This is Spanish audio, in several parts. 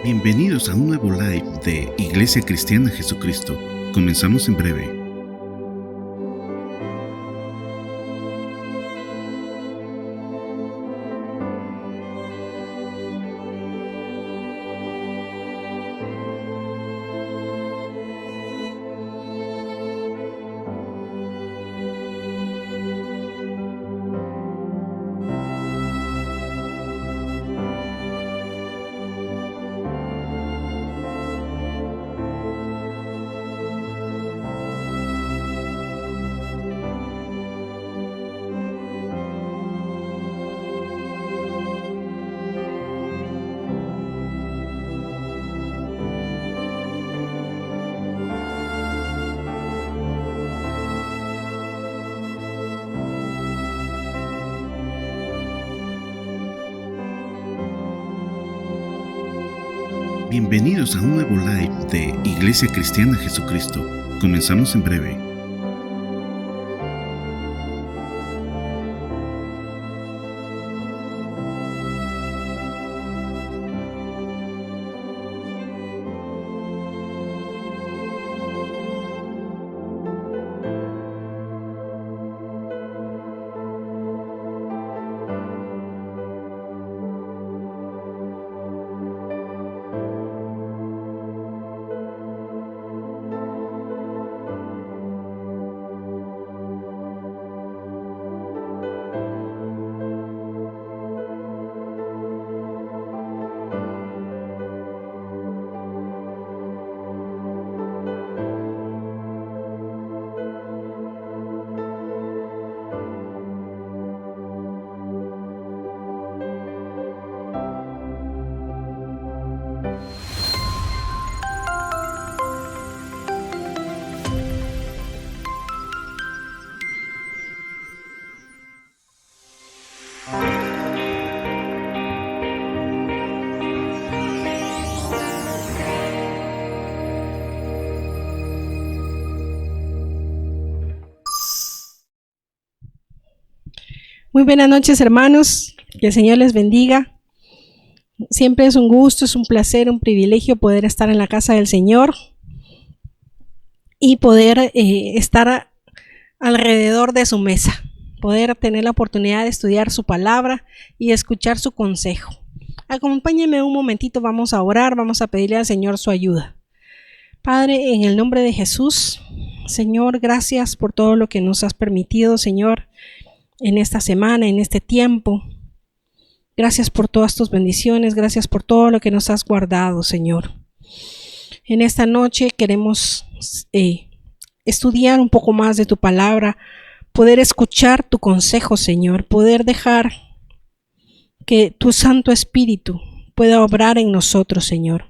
Bienvenidos a un nuevo live de Iglesia Cristiana Jesucristo. Comenzamos en breve. Bienvenidos a un nuevo live de Iglesia Cristiana Jesucristo. Comenzamos en breve. Muy buenas noches, hermanos, que el Señor les bendiga. Siempre es un gusto, es un placer, un privilegio poder estar en la casa del Señor y poder estar alrededor de su mesa, poder tener la oportunidad de estudiar su palabra y escuchar su consejo. Acompáñenme un momentito, vamos a orar, vamos a pedirle al Señor su ayuda. Padre, en el nombre de Jesús, Señor, gracias por todo lo que nos has permitido, Señor, en esta semana, en este tiempo. Gracias por todas tus bendiciones, gracias por todo lo que nos has guardado, Señor. En esta noche queremos estudiar un poco más de tu palabra, poder escuchar tu consejo, Señor, poder dejar que tu Santo Espíritu pueda obrar en nosotros, Señor.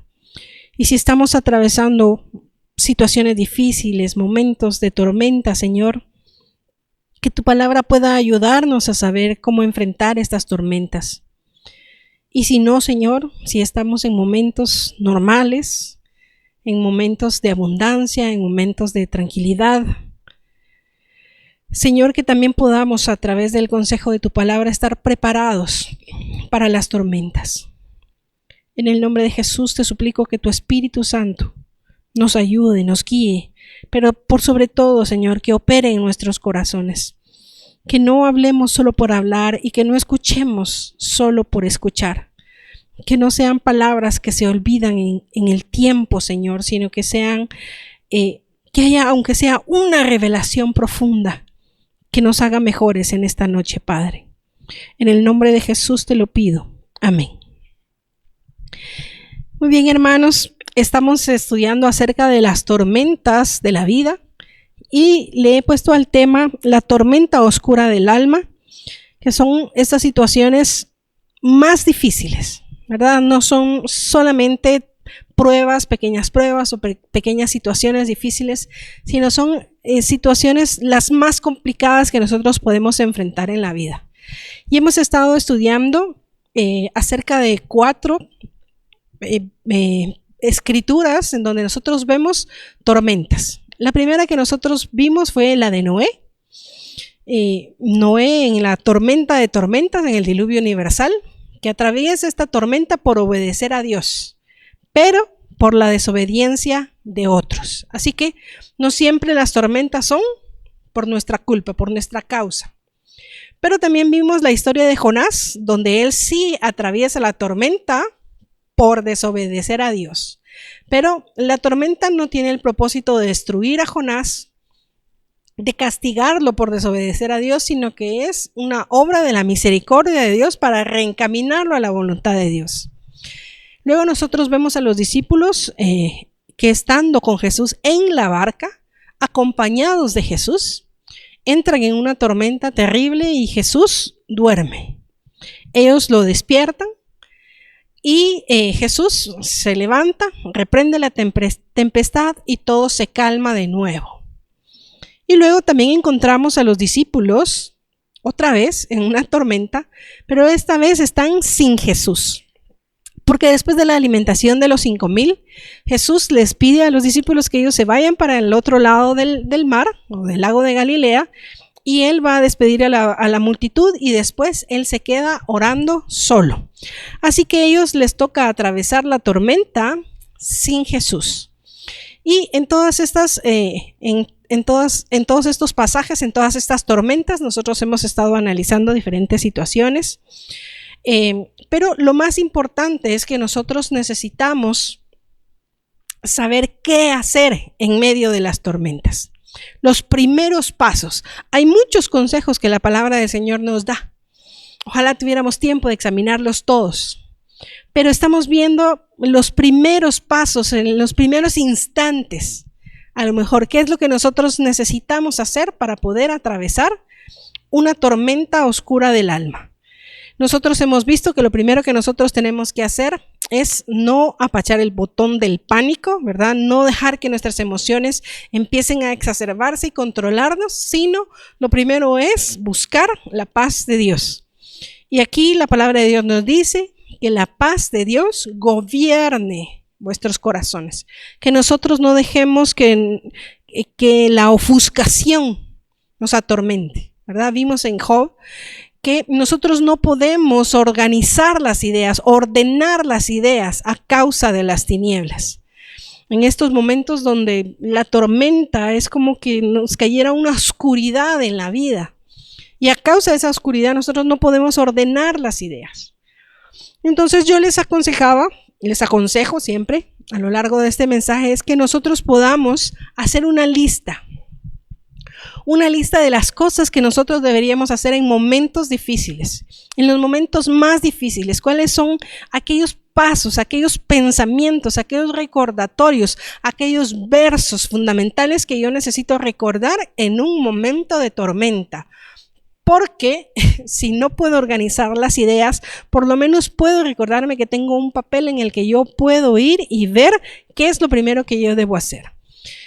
Y si estamos atravesando situaciones difíciles, momentos de tormenta, Señor, que tu palabra pueda ayudarnos a saber cómo enfrentar estas tormentas. Y si no, Señor, si estamos en momentos normales, en momentos de abundancia, en momentos de tranquilidad, Señor, que también podamos a través del consejo de tu palabra estar preparados para las tormentas. En el nombre de Jesús te suplico que tu Espíritu Santo nos ayude, nos guíe, pero por sobre todo, Señor, que opere en nuestros corazones. Que no hablemos solo por hablar y que no escuchemos solo por escuchar. Que no sean palabras que se olvidan en el tiempo, Señor, sino que sean, que haya, aunque sea una revelación profunda, que nos haga mejores en esta noche, Padre. En el nombre de Jesús te lo pido. Amén. Muy bien, hermanos, estamos estudiando acerca de las tormentas de la vida. Y le he puesto al tema la tormenta oscura del alma, que son estas situaciones más difíciles, ¿verdad? No son solamente pequeñas pruebas o pequeñas situaciones difíciles, sino son situaciones las más complicadas que nosotros podemos enfrentar en la vida. Y hemos estado estudiando acerca de 4 escrituras en donde nosotros vemos tormentas. La primera que nosotros vimos fue la de Noé. Noé en la tormenta de tormentas, en el diluvio universal, que atraviesa esta tormenta por obedecer a Dios. pero por la desobediencia de otros. Así que no siempre las tormentas son por nuestra culpa, por nuestra causa. Pero también vimos la historia de Jonás, donde él sí atraviesa la tormenta por desobedecer a Dios. Pero la tormenta no tiene el propósito de destruir a Jonás, de castigarlo por desobedecer a Dios, sino que es una obra de la misericordia de Dios para reencaminarlo a la voluntad de Dios. Luego nosotros vemos a los discípulos que estando con Jesús en la barca, acompañados de Jesús, entran en una tormenta terrible y Jesús duerme. Ellos lo despiertan y Jesús se levanta, reprende la tempestad y todo se calma de nuevo. Y luego también encontramos a los discípulos otra vez en una tormenta, pero esta vez están sin Jesús. Porque después de la alimentación de los 5,000, Jesús les pide a los discípulos que ellos se vayan para el otro lado del mar o del lago de Galilea, y él va a despedir a la multitud y después él se queda orando solo. Así que a ellos les toca atravesar la tormenta sin Jesús. Y en todas estas, en todos estos pasajes, en todas estas tormentas, nosotros hemos estado analizando diferentes situaciones. Pero lo más importante es que nosotros necesitamos saber qué hacer en medio de las tormentas. Los primeros pasos. Hay muchos consejos que la palabra del Señor nos da. Ojalá tuviéramos tiempo de examinarlos todos. Pero estamos viendo los primeros pasos, en los primeros instantes. A lo mejor, ¿qué es lo que nosotros necesitamos hacer para poder atravesar una tormenta oscura del alma? Nosotros hemos visto que lo primero que nosotros tenemos que hacer es no apachar el botón del pánico, ¿verdad? No dejar que nuestras emociones empiecen a exacerbarse y controlarnos, sino lo primero es buscar la paz de Dios. Y aquí la palabra de Dios nos dice que la paz de Dios gobierne vuestros corazones, que nosotros no dejemos que la ofuscación nos atormente, ¿verdad? Vimos en Job que nosotros no podemos organizar las ideas, ordenar las ideas a causa de las tinieblas. En estos momentos donde la tormenta es como que nos cayera una oscuridad en la vida, y a causa de esa oscuridad nosotros no podemos ordenar las ideas. Entonces yo les aconsejo siempre a lo largo de este mensaje es que nosotros podamos hacer una lista de las cosas que nosotros deberíamos hacer en momentos difíciles, en los momentos más difíciles. ¿Cuáles son aquellos pasos, aquellos pensamientos, aquellos recordatorios, aquellos versos fundamentales que yo necesito recordar en un momento de tormenta? Porque si no puedo organizar las ideas, por lo menos puedo recordarme que tengo un papel en el que yo puedo ir y ver qué es lo primero que yo debo hacer.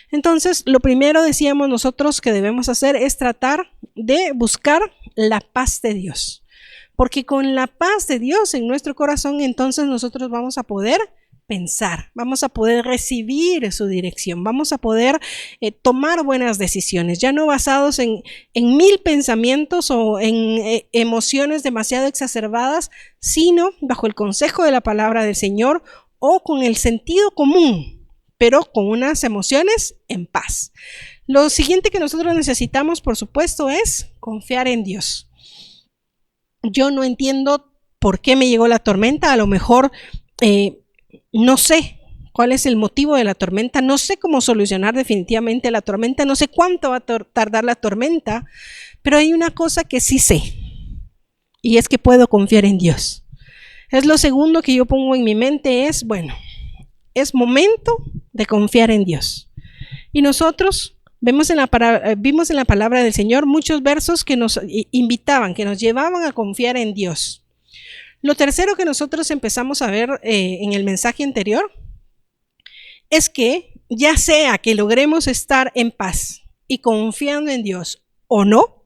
Entonces, lo primero decíamos nosotros que debemos hacer es tratar de buscar la paz de Dios. Porque con la paz de Dios en nuestro corazón, entonces nosotros vamos a poder pensar, vamos a poder recibir su dirección, vamos a poder tomar buenas decisiones, ya no basados en 1000 pensamientos o en emociones demasiado exacerbadas, sino bajo el consejo de la palabra del Señor o con el sentido común, pero con unas emociones en paz. Lo siguiente que nosotros necesitamos, por supuesto, es confiar en Dios. Yo no entiendo por qué me llegó la tormenta, a lo mejor no sé cuál es el motivo de la tormenta, no sé cómo solucionar definitivamente la tormenta, no sé cuánto va a tardar la tormenta, pero hay una cosa que sí sé, y es que puedo confiar en Dios. Es lo segundo que yo pongo en mi mente, es es momento de confiar en Dios. Y nosotros vimos en la palabra del Señor muchos versos que nos invitaban, que nos llevaban a confiar en Dios. Lo tercero que nosotros empezamos a ver en el mensaje anterior es que ya sea que logremos estar en paz y confiando en Dios o no,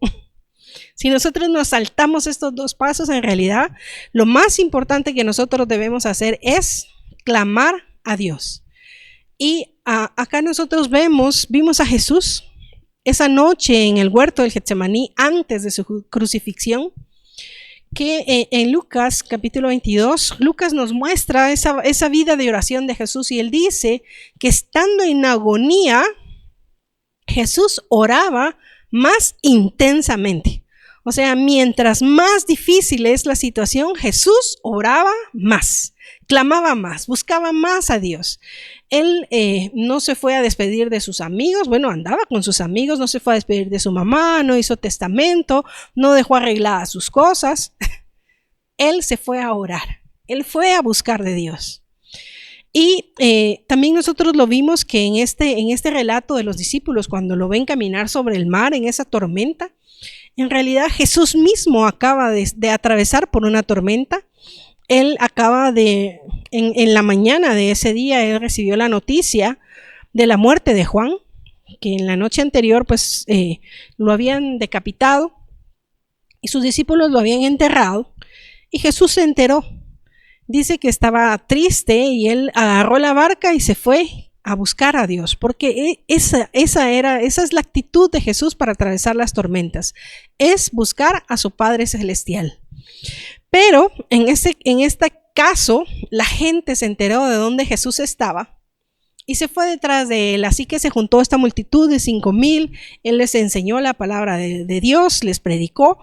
si nosotros nos saltamos estos dos pasos, en realidad lo más importante que nosotros debemos hacer es clamar a Dios. Y acá nosotros vimos a Jesús esa noche en el huerto del Getsemaní antes de su crucifixión, que en Lucas capítulo 22, Lucas nos muestra esa vida de oración de Jesús, y él dice que estando en agonía, Jesús oraba más intensamente. O sea, mientras más difícil es la situación, Jesús oraba más, clamaba más, buscaba más a Dios. Él no se fue a despedir de sus amigos, bueno, andaba con sus amigos, no se fue a despedir de su mamá, no hizo testamento, no dejó arregladas sus cosas. Él se fue a orar, él fue a buscar de Dios. Y también nosotros lo vimos que en este relato de los discípulos, cuando lo ven caminar sobre el mar en esa tormenta, en realidad Jesús mismo acaba de atravesar por una tormenta. Él acaba en la mañana de ese día, él recibió la noticia de la muerte de Juan, que en la noche anterior pues lo habían decapitado y sus discípulos lo habían enterrado, y Jesús se enteró. Dice que estaba triste y él agarró la barca y se fue a buscar a Dios, porque esa es la actitud de Jesús para atravesar las tormentas, es buscar a su Padre Celestial. Pero en este caso, la gente se enteró de dónde Jesús estaba y se fue detrás de él. Así que se juntó esta multitud de 5,000, él les enseñó la palabra de Dios, les predicó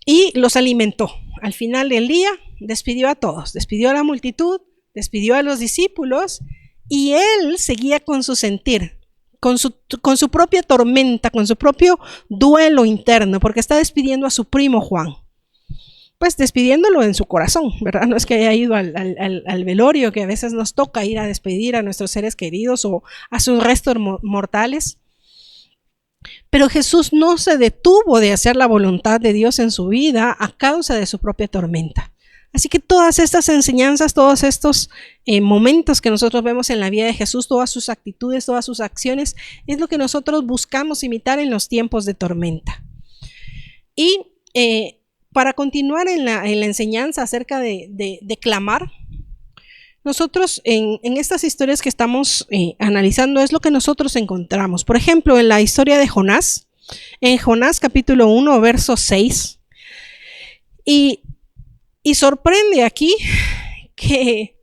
y los alimentó. Al final del día despidió a todos, despidió a la multitud, despidió a los discípulos, y él seguía con su sentir, con su propia tormenta, con su propio duelo interno, porque está despidiendo a su primo Juan. Pues despidiéndolo en su corazón, ¿verdad? No es que haya ido al velorio, que a veces nos toca ir a despedir a nuestros seres queridos o a sus restos mortales. Pero Jesús no se detuvo de hacer la voluntad de Dios en su vida a causa de su propia tormenta. Así que todas estas enseñanzas, todos estos momentos que nosotros vemos en la vida de Jesús, todas sus actitudes, todas sus acciones, es lo que nosotros buscamos imitar en los tiempos de tormenta. Y para continuar en la enseñanza acerca de clamar, nosotros en estas historias que estamos analizando es lo que nosotros encontramos. Por ejemplo, en la historia de Jonás, en Jonás capítulo 1, verso 6, y sorprende aquí que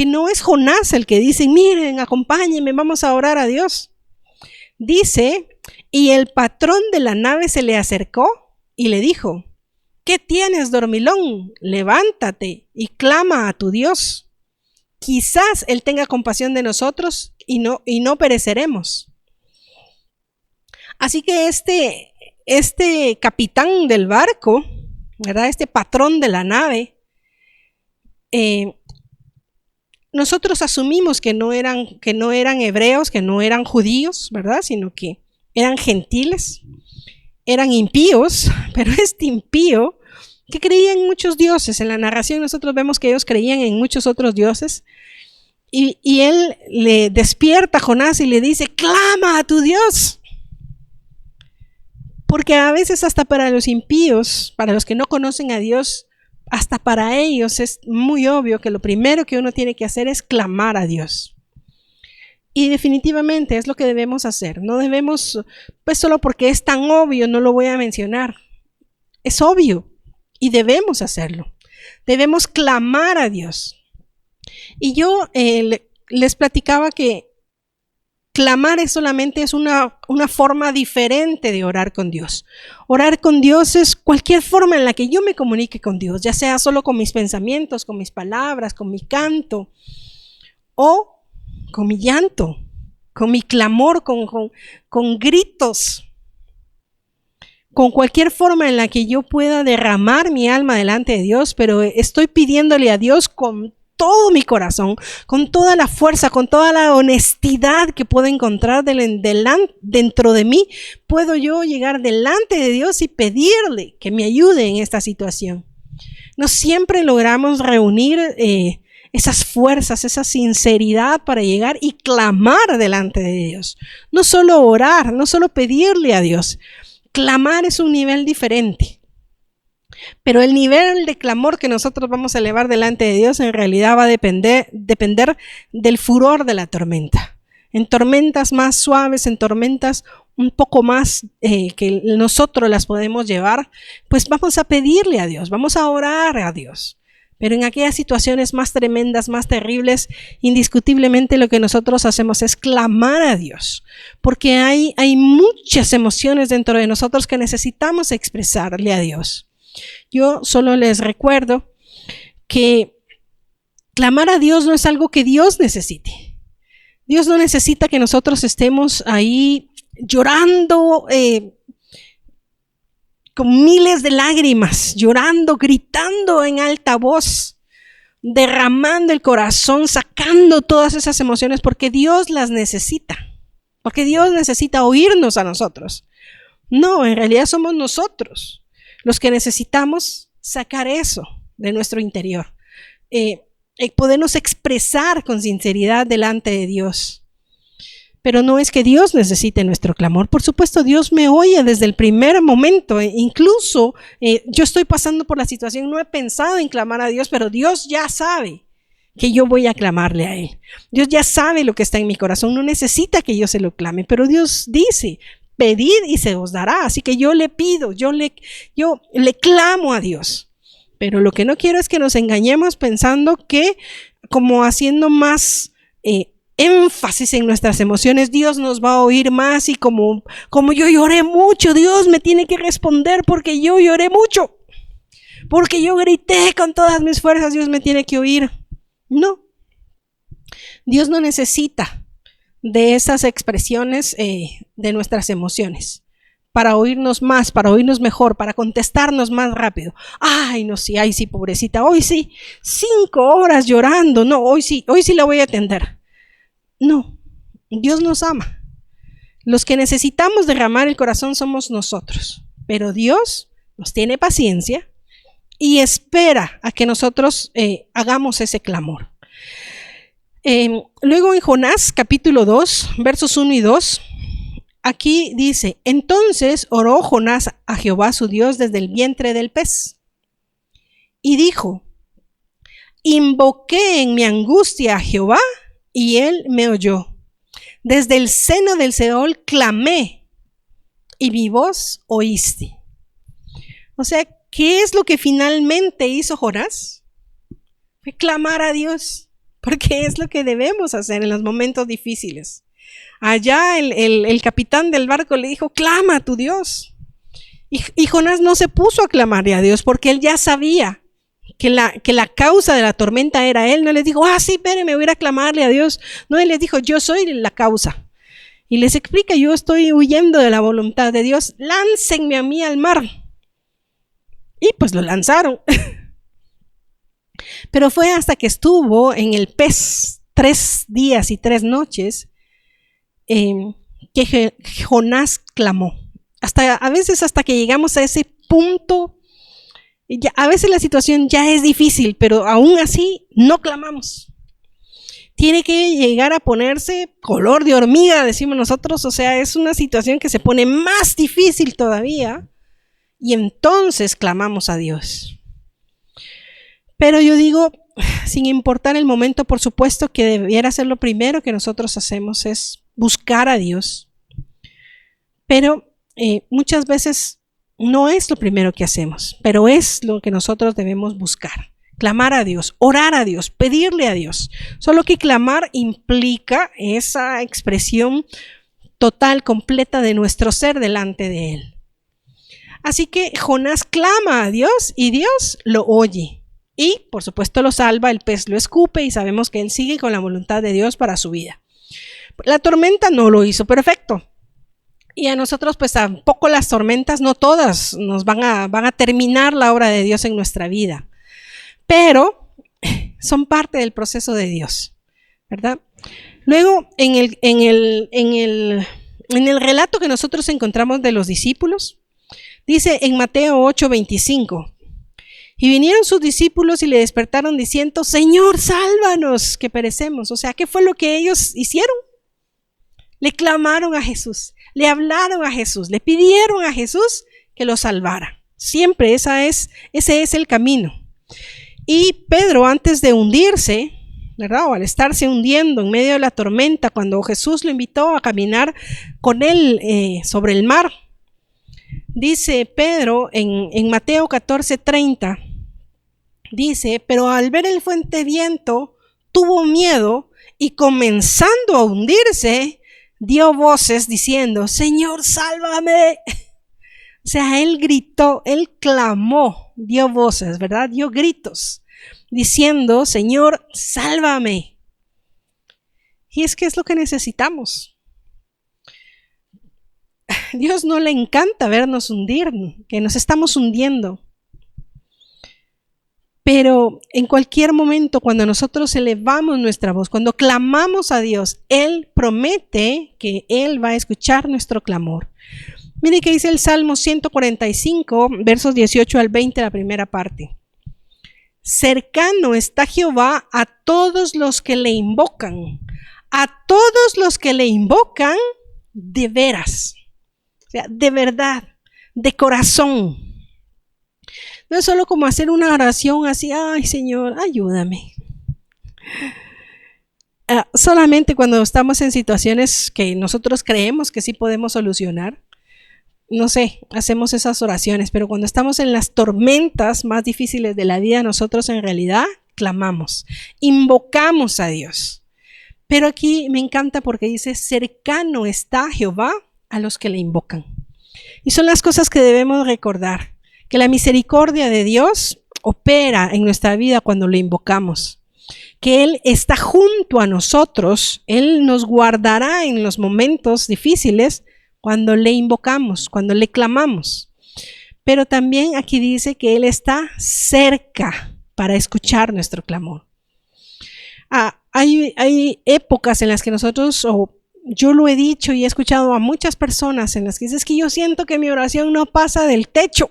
no es Jonás el que dice, miren, acompáñenme, vamos a orar a Dios. Dice, y el patrón de la nave se le acercó y le dijo, ¿qué tienes, dormilón? Levántate y clama a tu Dios. Quizás Él tenga compasión de nosotros y no pereceremos. Así que este capitán del barco, ¿verdad? Este patrón de la nave, nosotros asumimos que no eran hebreos, que no eran judíos, ¿verdad? Sino que eran gentiles, eran impíos, pero este impío que creía en muchos dioses. En la narración nosotros vemos que ellos creían en muchos otros dioses, y él le despierta a Jonás y le dice, clama a tu Dios. Porque a veces hasta para los impíos, para los que no conocen a Dios, hasta para ellos es muy obvio que lo primero que uno tiene que hacer es clamar a Dios. Y definitivamente es lo que debemos hacer. No debemos, pues solo porque es tan obvio no lo voy a mencionar. Es obvio y debemos hacerlo. Debemos clamar a Dios. Y yo les platicaba que clamar es una forma diferente de orar con Dios. Orar con Dios es cualquier forma en la que yo me comunique con Dios, ya sea solo con mis pensamientos, con mis palabras, con mi canto, o con mi llanto, con mi clamor, con gritos, con cualquier forma en la que yo pueda derramar mi alma delante de Dios, pero estoy pidiéndole a Dios con todo mi corazón, con toda la fuerza, con toda la honestidad que puedo encontrar dentro de mí. Puedo yo llegar delante de Dios y pedirle que me ayude en esta situación. No siempre logramos reunir esas fuerzas, esa sinceridad para llegar y clamar delante de Dios. No solo orar, no solo pedirle a Dios. Clamar es un nivel diferente. Pero el nivel de clamor que nosotros vamos a elevar delante de Dios en realidad va a depender del furor de la tormenta. en tormentas más suaves, en tormentas un poco más que nosotros las podemos llevar, pues vamos a pedirle a Dios, vamos a orar a Dios. Pero en aquellas situaciones más tremendas, más terribles, indiscutiblemente lo que nosotros hacemos es clamar a Dios, porque hay muchas emociones dentro de nosotros que necesitamos expresarle a Dios. Yo solo les recuerdo que clamar a Dios no es algo que Dios necesite. Dios no necesita que nosotros estemos ahí llorando con miles de lágrimas, llorando, gritando en alta voz, derramando el corazón, sacando todas esas emociones, porque Dios las necesita, porque Dios necesita oírnos a nosotros. No, en realidad somos nosotros los que necesitamos sacar eso de nuestro interior, podernos expresar con sinceridad delante de Dios. Pero no es que Dios necesite nuestro clamor. Por supuesto, Dios me oye desde el primer momento. Incluso yo estoy pasando por la situación, no he pensado en clamar a Dios, pero Dios ya sabe que yo voy a clamarle a Él. Dios ya sabe lo que está en mi corazón, no necesita que yo se lo clame, pero Dios dice, pedid y se os dará. Así que yo le pido, yo le clamo a Dios. Pero lo que no quiero es que nos engañemos pensando que como haciendo más énfasis en nuestras emociones, Dios nos va a oír más, y como yo lloré mucho, Dios me tiene que responder porque yo lloré mucho, porque yo grité con todas mis fuerzas, Dios me tiene que oír. No, Dios no necesita de esas expresiones de nuestras emociones para oírnos más, para oírnos mejor, para contestarnos más rápido. Ay, no, sí, ay, sí, pobrecita, hoy sí, 5 horas llorando, no, hoy sí la voy a atender. No, Dios nos ama. Los que necesitamos derramar el corazón somos nosotros, pero Dios nos tiene paciencia y espera a que nosotros hagamos ese clamor. Luego en Jonás capítulo 2, versos 1 y 2, aquí dice: entonces oró Jonás a Jehová su Dios desde el vientre del pez y dijo: invoqué en mi angustia a Jehová y él me oyó. Desde el seno del Seol clamé y mi voz oíste. O sea, ¿qué es lo que finalmente hizo Jonás? Fue clamar a Dios, porque es lo que debemos hacer en los momentos difíciles. Allá el capitán del barco le dijo: clama a tu Dios. Y Jonás no se puso a clamarle a Dios porque él ya sabía que la causa de la tormenta era él. No les dijo: sí, espérenme, voy a ir a clamarle a Dios. No, él les dijo: yo soy la causa. Y les explica: yo estoy huyendo de la voluntad de Dios, láncenme a mí al mar. Y pues lo lanzaron. Pero fue hasta que estuvo en el pez 3 días y 3 noches que Jonás clamó. A veces hasta que llegamos a ese punto, a veces la situación ya es difícil, pero aún así no clamamos. Tiene que llegar a ponerse color de hormiga, decimos nosotros. O sea, es una situación que se pone más difícil todavía, y entonces clamamos a Dios. Pero yo digo, sin importar el momento, por supuesto que debiera ser lo primero que nosotros hacemos es buscar a Dios. Pero muchas veces no es lo primero que hacemos, pero es lo que nosotros debemos buscar. Clamar a Dios, orar a Dios, pedirle a Dios. Solo que clamar implica esa expresión total, completa de nuestro ser delante de Él. Así que Jonás clama a Dios y Dios lo oye. Y por supuesto lo salva, el pez lo escupe y sabemos que él sigue con la voluntad de Dios para su vida. La tormenta no lo hizo perfecto. Y a nosotros pues tampoco las tormentas, no todas nos van a terminar la obra de Dios en nuestra vida. Pero son parte del proceso de Dios, ¿verdad? Luego en el relato que nosotros encontramos de los discípulos, dice en Mateo 8:25, y vinieron sus discípulos y le despertaron diciendo: Señor, sálvanos, que perecemos. O sea, ¿qué fue lo que ellos hicieron? Le clamaron a Jesús, le hablaron a Jesús, le pidieron a Jesús que los salvara. Siempre ese es el camino. Y Pedro, antes de hundirse, ¿verdad? O al estarse hundiendo en medio de la tormenta, cuando Jesús lo invitó a caminar con él sobre el mar. Dice Pedro en Mateo 14:30, dice, pero al ver el fuerte viento, tuvo miedo y comenzando a hundirse, dio voces diciendo, Señor, sálvame. O sea, él gritó, él clamó, dio voces, ¿verdad? Dio gritos, diciendo, Señor, sálvame. Y es que es lo que necesitamos. Dios no le encanta vernos hundir, que nos estamos hundiendo. Pero en cualquier momento, cuando nosotros elevamos nuestra voz, cuando clamamos a Dios, Él promete que Él va a escuchar nuestro clamor. Mire que dice el Salmo 145, versos 18 al 20, la primera parte. Cercano está Jehová a todos los que le invocan, a todos los que le invocan de veras, o sea, de verdad, de corazón. No es solo como hacer una oración así, ay Señor, ayúdame. Solamente cuando estamos en situaciones que nosotros creemos que sí podemos solucionar, no sé, hacemos esas oraciones, pero cuando estamos en las tormentas más difíciles de la vida, nosotros en realidad clamamos, invocamos a Dios. Pero aquí me encanta porque dice, cercano está Jehová a los que le invocan. Y son las cosas que debemos recordar, que la misericordia de Dios opera en nuestra vida cuando le invocamos, que Él está junto a nosotros, Él nos guardará en los momentos difíciles cuando le invocamos, cuando le clamamos. Pero también aquí dice que Él está cerca para escuchar nuestro clamor. Hay épocas en las que nosotros, o yo lo he dicho y he escuchado a muchas personas en las que dicen, es que yo siento que mi oración no pasa del techo.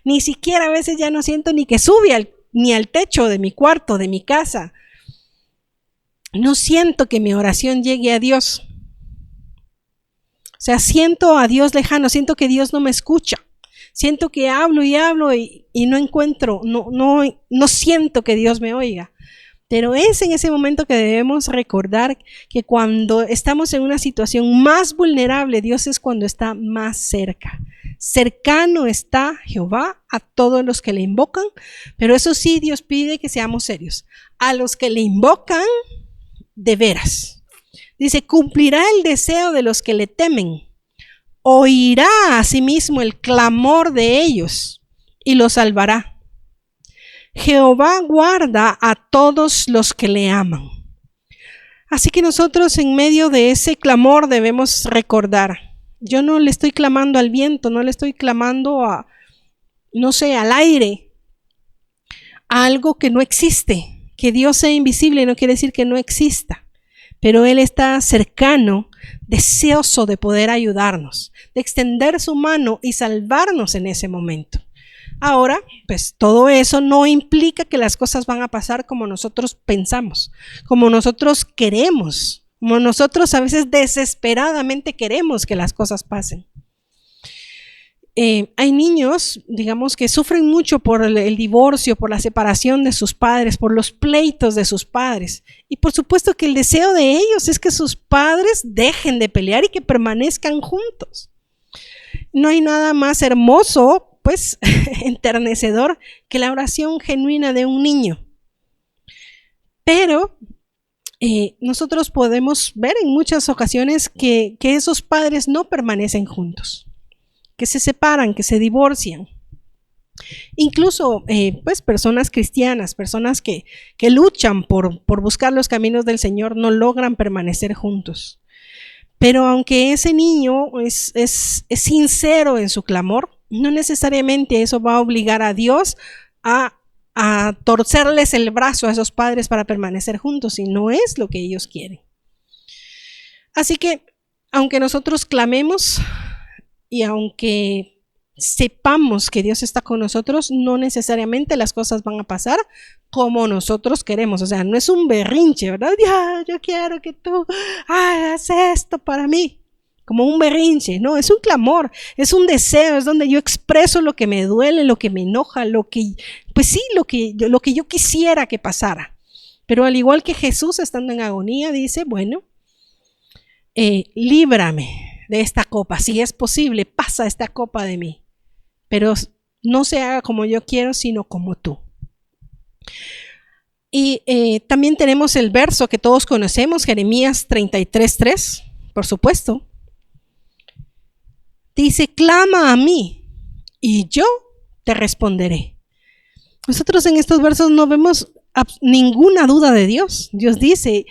Ni siquiera a veces ya no siento ni que sube ni al techo de mi cuarto, de mi casa. No siento que mi oración llegue a Dios. O sea, siento a Dios lejano, siento que Dios no me escucha. Siento que hablo y no encuentro, no siento que Dios me oiga. Pero es en ese momento que debemos recordar que cuando estamos en una situación más vulnerable, Dios es cuando está más cerca. Cercano está Jehová a todos los que le invocan, pero eso sí, Dios pide que seamos serios. A los que le invocan de veras. Dice, cumplirá el deseo de los que le temen. Oirá asimismo el clamor de ellos y los salvará. Jehová guarda a todos los que le aman. Así que nosotros en medio de ese clamor debemos recordar, yo no le estoy clamando al viento, no le estoy clamando al aire, a algo que no existe. Que Dios sea invisible no quiere decir que no exista, pero Él está cercano, deseoso de poder ayudarnos, de extender su mano y salvarnos en ese momento. Ahora, pues todo eso no implica que las cosas van a pasar como nosotros pensamos, como nosotros queremos, como nosotros a veces desesperadamente queremos que las cosas pasen. Hay niños, digamos, que sufren mucho por el divorcio, por la separación de sus padres, por los pleitos de sus padres. Y por supuesto que el deseo de ellos es que sus padres dejen de pelear y que permanezcan juntos. No hay nada más hermoso, pues enternecedor, que la oración genuina de un niño. Pero nosotros podemos ver en muchas ocasiones que esos padres no permanecen juntos, que se separan, que se divorcian. Incluso pues personas cristianas, personas que luchan por buscar los caminos del Señor, no logran permanecer juntos. Pero aunque ese niño es sincero en su clamor, no necesariamente eso va a obligar a Dios a torcerles el brazo a esos padres para permanecer juntos, si no es lo que ellos quieren. Así que, aunque nosotros clamemos y aunque sepamos que Dios está con nosotros, no necesariamente las cosas van a pasar como nosotros queremos. O sea, no es un berrinche, ¿verdad? Ya, yo quiero que tú hagas esto para mí. Como un berrinche, no, es un clamor, es un deseo, es donde yo expreso lo que me duele, lo que me enoja, lo que yo quisiera que pasara. Pero al igual que Jesús estando en agonía, dice, bueno, líbrame de esta copa, si es posible, pasa esta copa de mí, pero no se haga como yo quiero, sino como tú. Y también tenemos el verso que todos conocemos, Jeremías 33:3, por supuesto. Dice, clama a mí y yo te responderé. Nosotros en estos versos no vemos ninguna duda de Dios. Dios dice,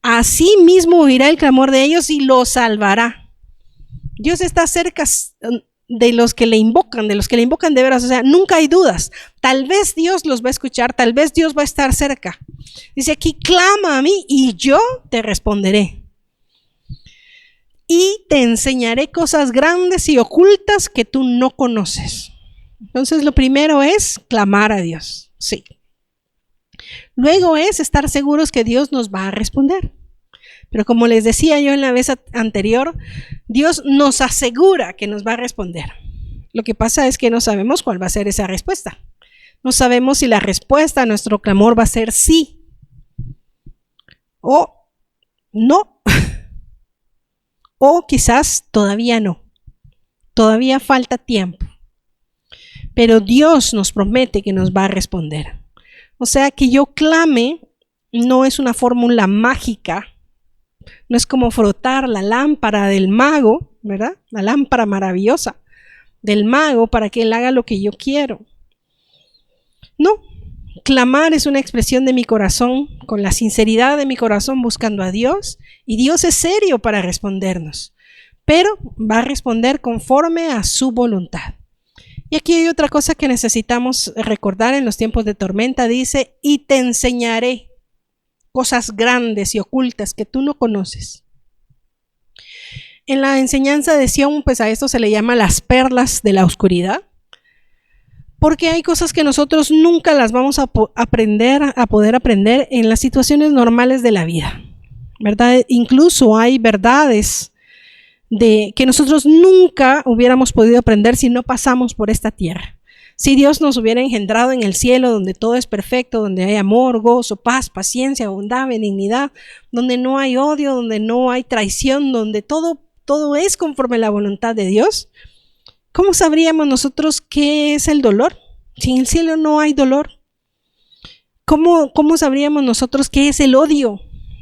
así mismo oirá el clamor de ellos y los salvará. Dios está cerca de los que le invocan de veras, o sea, nunca hay dudas. Tal vez Dios los va a escuchar, tal vez Dios va a estar cerca. Dice aquí, clama a mí y yo te responderé. Y te enseñaré cosas grandes y ocultas que tú no conoces. Entonces lo primero es clamar a Dios, sí. Luego es estar seguros que Dios nos va a responder. Pero como les decía yo en la vez anterior, Dios nos asegura que nos va a responder. Lo que pasa es que no sabemos cuál va a ser esa respuesta. No sabemos si la respuesta a nuestro clamor va a ser sí o no. O quizás todavía no. Todavía falta tiempo. Pero Dios nos promete que nos va a responder. O sea, que yo clame no es una fórmula mágica. No es como frotar la lámpara del mago, ¿verdad? La lámpara maravillosa del mago para que él haga lo que yo quiero. No, clamar es una expresión de mi corazón, con la sinceridad de mi corazón buscando a Dios, y Dios es serio para respondernos, pero va a responder conforme a su voluntad. Y aquí hay otra cosa que necesitamos recordar en los tiempos de tormenta, dice, y te enseñaré cosas grandes y ocultas que tú no conoces. En la enseñanza de Sión, pues a esto se le llama las perlas de la oscuridad, porque hay cosas que nosotros nunca las vamos a poder aprender en las situaciones normales de la vida, ¿verdad? Incluso hay verdades que nosotros nunca hubiéramos podido aprender si no pasamos por esta tierra. Si Dios nos hubiera engendrado en el cielo, donde todo es perfecto, donde hay amor, gozo, paz, paciencia, bondad, benignidad, donde no hay odio, donde no hay traición, donde todo es conforme a la voluntad de Dios, ¿cómo sabríamos nosotros qué es el dolor? Si en el cielo no hay dolor. ¿Cómo sabríamos nosotros qué es el odio?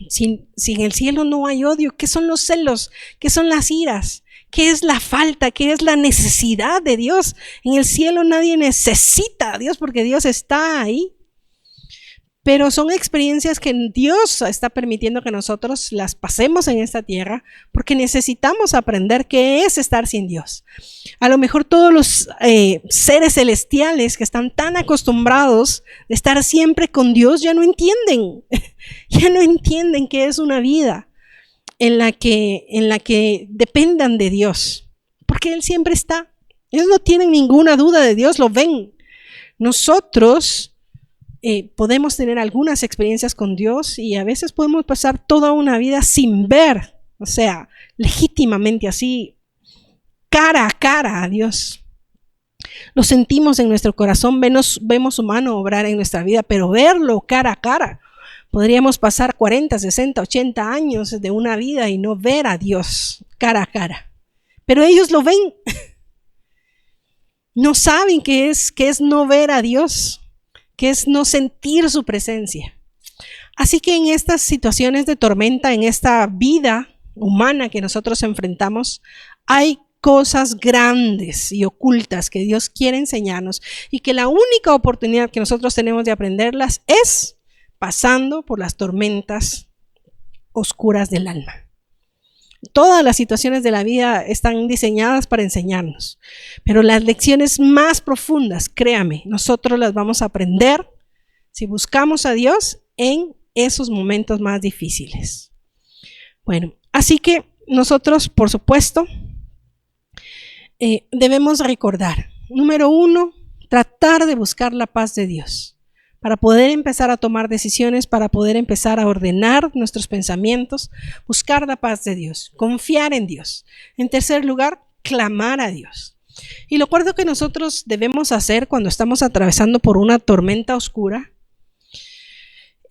Si en el cielo no hay odio, ¿qué son los celos? ¿Qué son las iras? ¿Qué es la falta? ¿Qué es la necesidad de Dios? En el cielo nadie necesita a Dios porque Dios está ahí. Pero son experiencias que Dios está permitiendo que nosotros las pasemos en esta tierra porque necesitamos aprender qué es estar sin Dios. A lo mejor todos los seres celestiales que están tan acostumbrados de estar siempre con Dios ya no entienden qué es una vida en la que dependan de Dios, porque Él siempre está. Ellos no tienen ninguna duda de Dios, lo ven. Nosotros podemos tener algunas experiencias con Dios y a veces podemos pasar toda una vida sin ver, o sea, legítimamente así, cara a cara a Dios. Lo sentimos en nuestro corazón, vemos su mano obrar en nuestra vida, pero verlo cara a cara, podríamos pasar 40, 60, 80 años de una vida y no ver a Dios cara a cara. Pero ellos lo ven. No saben qué es no ver a Dios, que es no sentir su presencia. Así que en estas situaciones de tormenta, en esta vida humana que nosotros enfrentamos, hay cosas grandes y ocultas que Dios quiere enseñarnos y que la única oportunidad que nosotros tenemos de aprenderlas es pasando por las tormentas oscuras del alma. Todas las situaciones de la vida están diseñadas para enseñarnos, pero las lecciones más profundas, créame, nosotros las vamos a aprender si buscamos a Dios en esos momentos más difíciles. Bueno, así que nosotros, por supuesto, debemos recordar, número 1, tratar de buscar la paz de Dios para poder empezar a tomar decisiones, para poder empezar a ordenar nuestros pensamientos, buscar la paz de Dios, confiar en Dios. En tercer lugar, clamar a Dios. Y lo cuarto que nosotros debemos hacer cuando estamos atravesando por una tormenta oscura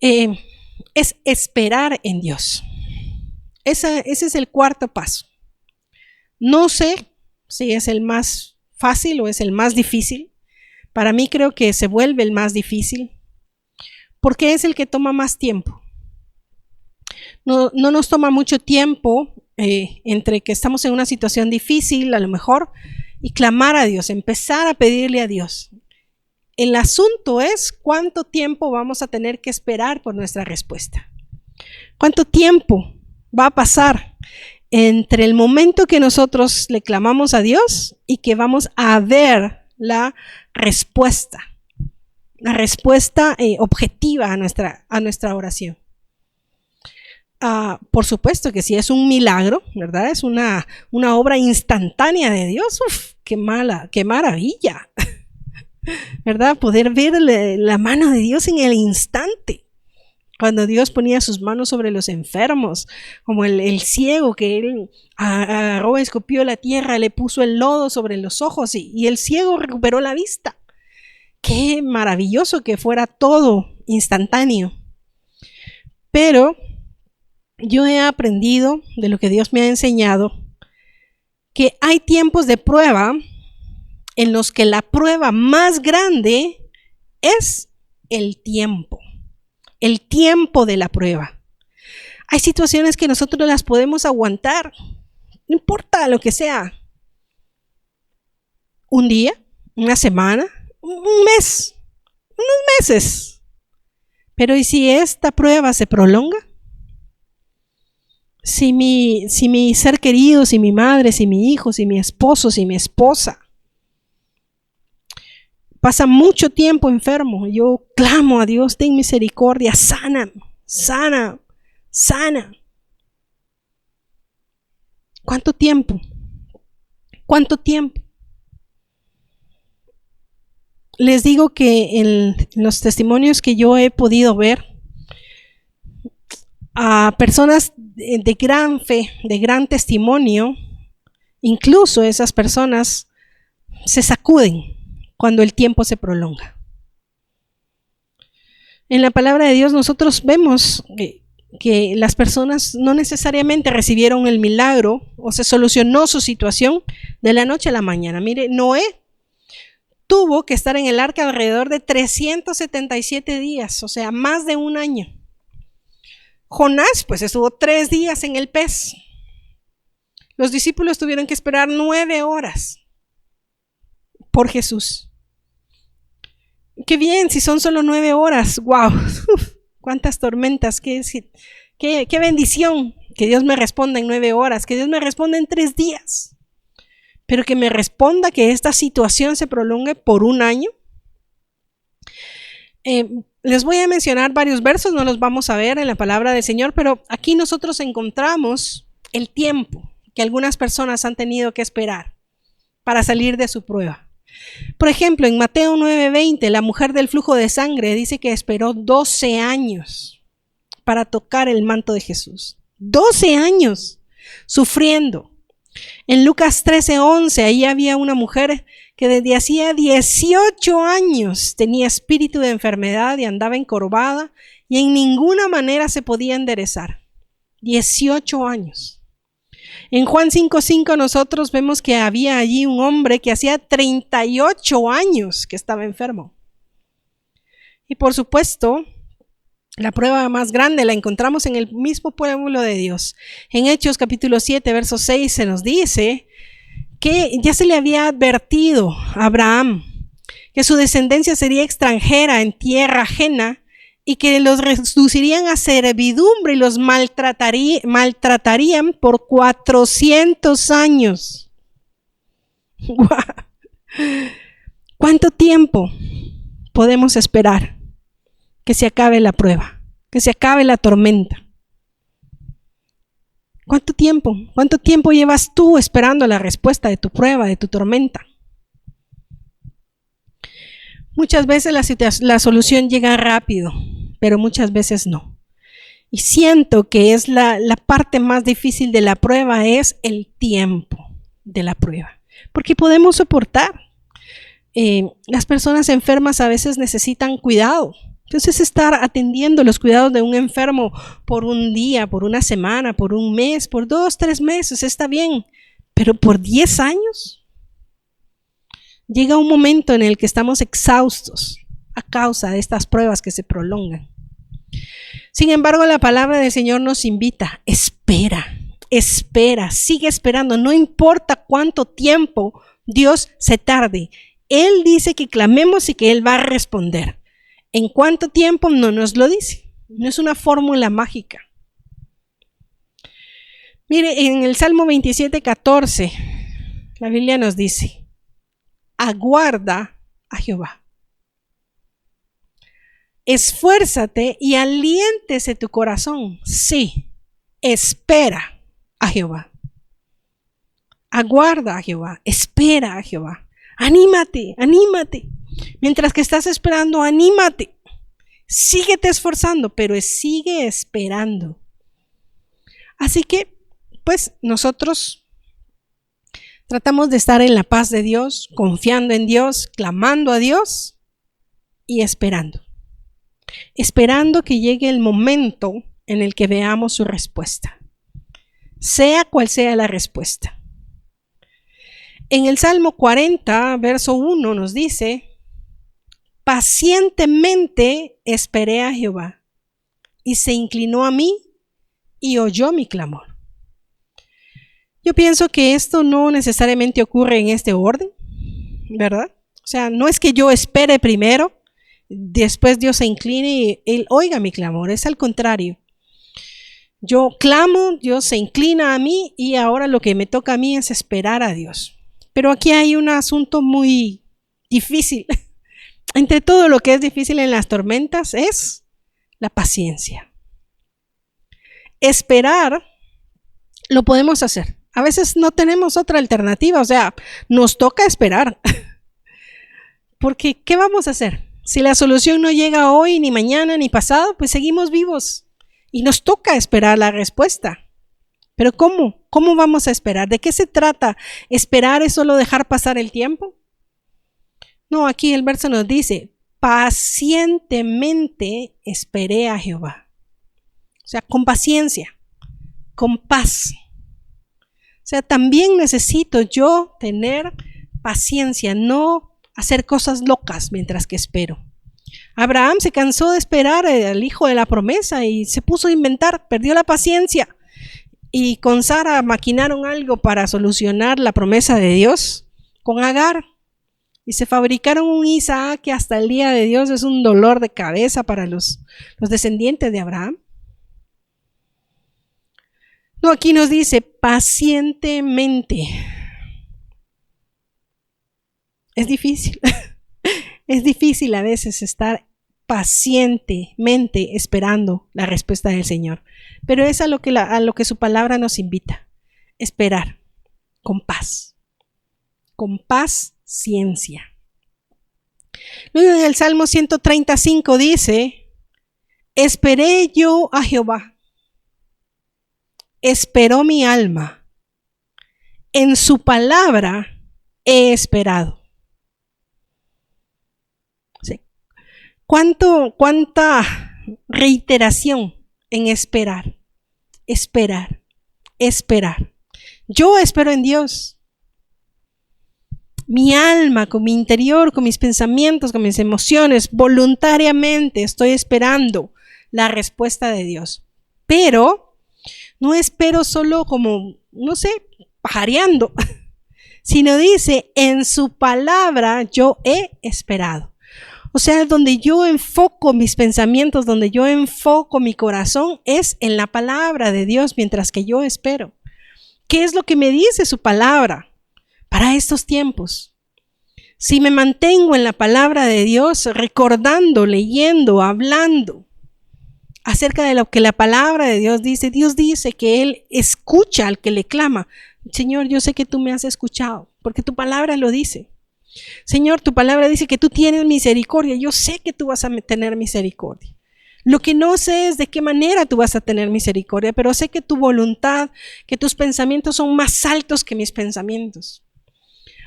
es esperar en Dios. Ese es el cuarto paso. No sé si es el más fácil o es el más difícil. Para mí creo que se vuelve el más difícil porque es el que toma más tiempo. No nos toma mucho tiempo entre que estamos en una situación difícil, a lo mejor, y clamar a Dios, empezar a pedirle a Dios. El asunto es cuánto tiempo vamos a tener que esperar por nuestra respuesta. ¿Cuánto tiempo va a pasar entre el momento que nosotros le clamamos a Dios y que vamos a ver la respuesta objetiva a nuestra oración? Por supuesto que si es un milagro, ¿verdad? Es una obra instantánea de Dios. ¡Uf! ¡Qué maravilla! ¿Verdad? Poder ver la mano de Dios en el instante. Cuando Dios ponía sus manos sobre los enfermos, como el ciego que él agarró, escupió la tierra, le puso el lodo sobre los ojos y el ciego recuperó la vista. Qué maravilloso que fuera todo instantáneo. Pero yo he aprendido de lo que Dios me ha enseñado que hay tiempos de prueba en los que la prueba más grande es el tiempo de la prueba. Hay situaciones que nosotros las podemos aguantar, no importa lo que sea, un día, una semana, un mes, unos meses. Pero ¿y si esta prueba se prolonga? Si mi ser querido, si mi madre, si mi hijo, si mi esposo, si mi esposa pasa mucho tiempo enfermo, yo clamo a Dios, ten misericordia, sana. ¿Cuánto tiempo? Les digo que en los testimonios que yo he podido ver, a personas de gran fe, de gran testimonio, incluso esas personas se sacuden cuando el tiempo se prolonga. En la palabra de Dios nosotros vemos que las personas no necesariamente recibieron el milagro o se solucionó su situación de la noche a la mañana. Mire, Noé tuvo que estar en el arca alrededor de 377 días, o sea, más de un año. Jonás, pues estuvo 3 días en el pez. Los discípulos tuvieron que esperar 9 horas por Jesús. Qué bien, si son solo 9 horas, wow, cuántas tormentas, qué bendición que Dios me responda en 9 horas, que Dios me responda en 3 días, pero que me responda que esta situación se prolongue por un año. Les voy a mencionar varios versos, no los vamos a ver en la palabra del Señor, pero aquí nosotros encontramos el tiempo que algunas personas han tenido que esperar para salir de su prueba. Por ejemplo, en Mateo 9:20, la mujer del flujo de sangre dice que esperó 12 años para tocar el manto de Jesús. 12 años sufriendo. En Lucas 13:11, ahí había una mujer que desde hacía 18 años tenía espíritu de enfermedad y andaba encorvada y en ninguna manera se podía enderezar. 18 años. En Juan 5:5 nosotros vemos que había allí un hombre que hacía 38 años que estaba enfermo. Y por supuesto, la prueba más grande la encontramos en el mismo pueblo de Dios. En Hechos capítulo 7, verso 6 se nos dice que ya se le había advertido a Abraham que su descendencia sería extranjera en tierra ajena y que los reducirían a servidumbre y los maltratarían por 400 años. ¿Cuánto tiempo podemos esperar que se acabe la prueba, que se acabe la tormenta? ¿Cuánto tiempo? ¿Cuánto tiempo llevas tú esperando la respuesta de tu prueba, de tu tormenta? Muchas veces la solución llega rápido, pero muchas veces no. Y siento que es la parte más difícil de la prueba, es el tiempo de la prueba. Porque podemos soportar. Las personas enfermas a veces necesitan cuidado, Entonces estar atendiendo los cuidados de un enfermo por un día, por una semana, por un mes, por 2, 3 meses, está bien, pero por 10 años. Llega un momento en el que estamos exhaustos a causa de estas pruebas que se prolongan. Sin embargo, la palabra del Señor nos invita, espera, sigue esperando, no importa cuánto tiempo Dios se tarde. Él dice que clamemos y que Él va a responder. ¿En cuánto tiempo? No nos lo dice. No es una fórmula mágica. Mire, en el Salmo 27:14, la Biblia nos dice, aguarda a Jehová. Esfuérzate y aliéntese tu corazón. Sí, espera a Jehová. Aguarda a Jehová, espera a Jehová. Anímate. Mientras que estás esperando, anímate. Síguete esforzando, pero sigue esperando. Así que, pues, nosotros tratamos de estar en la paz de Dios, confiando en Dios, clamando a Dios y esperando. Esperando que llegue el momento en el que veamos su respuesta. Sea cual sea la respuesta. En el Salmo 40, verso 1 nos dice, pacientemente esperé a Jehová y se inclinó a mí y oyó mi clamor. Yo pienso que esto no necesariamente ocurre en este orden, ¿verdad? O sea, no es que yo espere primero, después Dios se incline y Él oiga mi clamor, es al contrario. Yo clamo, Dios se inclina a mí y ahora lo que me toca a mí es esperar a Dios. Pero aquí hay un asunto muy difícil. Entre todo lo que es difícil en las tormentas es la paciencia. Esperar lo podemos hacer. A veces no tenemos otra alternativa, o sea, nos toca esperar. Porque, ¿qué vamos a hacer? Si la solución no llega hoy, ni mañana, ni pasado, pues seguimos vivos. Y nos toca esperar la respuesta. Pero ¿cómo? ¿Cómo vamos a esperar? ¿De qué se trata? ¿Esperar es solo dejar pasar el tiempo? No, aquí el verso nos dice, pacientemente esperé a Jehová. O sea, con paciencia, con paz. O sea, también necesito yo tener paciencia, no hacer cosas locas mientras que espero. Abraham se cansó de esperar al hijo de la promesa y se puso a inventar, perdió la paciencia. Y con Sara maquinaron algo para solucionar la promesa de Dios con Agar. Y se fabricaron un Isaac que hasta el día de Dios es un dolor de cabeza para los descendientes de Abraham. No, aquí nos dice pacientemente. Es difícil. Es difícil a veces estar pacientemente esperando la respuesta del Señor. Pero es a lo que su palabra nos invita. Esperar con paz. Con paciencia. Luego en el Salmo 135 dice, esperé yo a Jehová. Esperó mi alma. En su palabra he esperado. Sí. ¿Cuánta reiteración en esperar? Esperar. Yo espero en Dios. Mi alma, con mi interior, con mis pensamientos, con mis emociones, voluntariamente estoy esperando la respuesta de Dios. Pero no espero solo como, no sé, pajareando, sino dice, en su palabra yo he esperado. O sea, donde yo enfoco mis pensamientos, donde yo enfoco mi corazón, es en la palabra de Dios mientras que yo espero. ¿Qué es lo que me dice su palabra para estos tiempos? Si me mantengo en la palabra de Dios, recordando, leyendo, hablando acerca de lo que la palabra de Dios dice que Él escucha al que le clama. Señor, yo sé que tú me has escuchado, porque tu palabra lo dice. Señor, tu palabra dice que tú tienes misericordia. Yo sé que tú vas a tener misericordia. Lo que no sé es de qué manera tú vas a tener misericordia, pero sé que tu voluntad, que tus pensamientos son más altos que mis pensamientos.